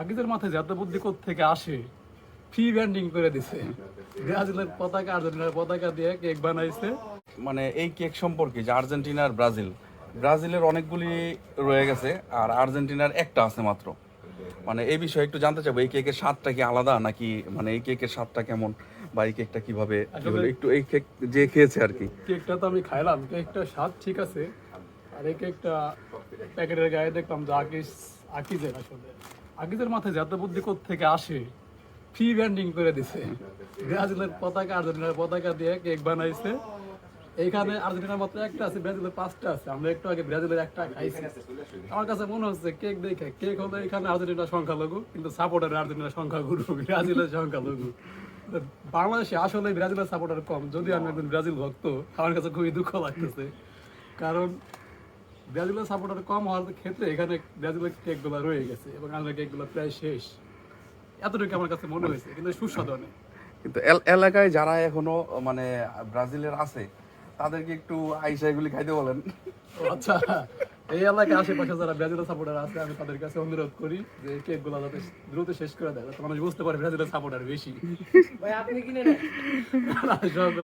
আগেদের মাথায় যত বুদ্ধি থেকে আসে ফ্রি ব্র্যান্ডিং করে দিছে। ব্রাজিলের পতাকা আর্জেন্টিনার পতাকা দিয়ে কেক বানাইছে। মানে এই কেক সম্পর্কে যে আর্জেন্টিনা আর ব্রাজিলের অনেকগুলি রয়ে গেছে আর আর্জেন্টিনার একটা আছে মাত্র। মানে এই বিষয়ে একটু জানতে চাইবো, এই কেকের স্বাদটা কি আলাদা নাকি, মানে এই কেকের স্বাদটা কেমন বা এই কেকটা কিভাবে কি হলো, একটু এই কেক যে খেয়েছে আর কি। কেকটা তো আমি খাইলাম, কেকটা স্বাদ ঠিক আছে। আর এই কেকটা প্যাকেটের গায়ে দেখলাম যে আকিজের। আসলে আকিজের মাথায় যত বুদ্ধি থেকে আসে ফ্রি ব্র্যান্ডিং করে দিছে। ব্রাজিলের পতাকা আর্জেন্টিনার পতাকা দিয়ে কেক বানাইছে। এইখানে আর্জেন্টিনার মাত্র একটা আছে, ব্রাজিলের 5টা আছে। আমরা একটু আগে ব্রাজিলের একটা খাইছি। আমার কাছে মনে হচ্ছে কেক দেখে কেক হলো এখানে আর্জেন্টিনার সংখ্যালঘু, কিন্তু সাপোর্টার আর্জেন্টিনার সংখ্যাগুরু, ব্রাজিলের সংখ্যালঘু। বাংলাদেশে আসলে ব্রাজিলের সাপোর্টার কম, যদি আমি একজন ব্রাজিল ভক্ত। আমার কাছে খুবই দুঃখ লাগতেছে, কারণ ব্রাজিলের সাপোর্টার কম হওয়ার ক্ষেত্রে এখানে ব্রাজিলের কেকগুলো রয়ে গেছে এবং আমাদের কেকগুলো প্রায় শেষ। এতটুকু আমার কাছে মনে হয়েছে, কিন্তু সুস্বাদু অনেক। কিন্তু এলাকায় যারা এখনো মানে ব্রাজিলের আছে তাদেরকে একটু আইসা এগুলি খাইতে বলেন। ও আচ্ছা, এই এলাকায় আশেপাশে যারা ব্রাজিলের সাপোর্টার আছে, আমি তাদের কাছে অনুরোধ করি যে কেক গুলো যাতে দ্রুত শেষ করে দেয়, যাতে মানুষ বুঝতে পারে ব্রাজিলের সাপোর্টার বেশি।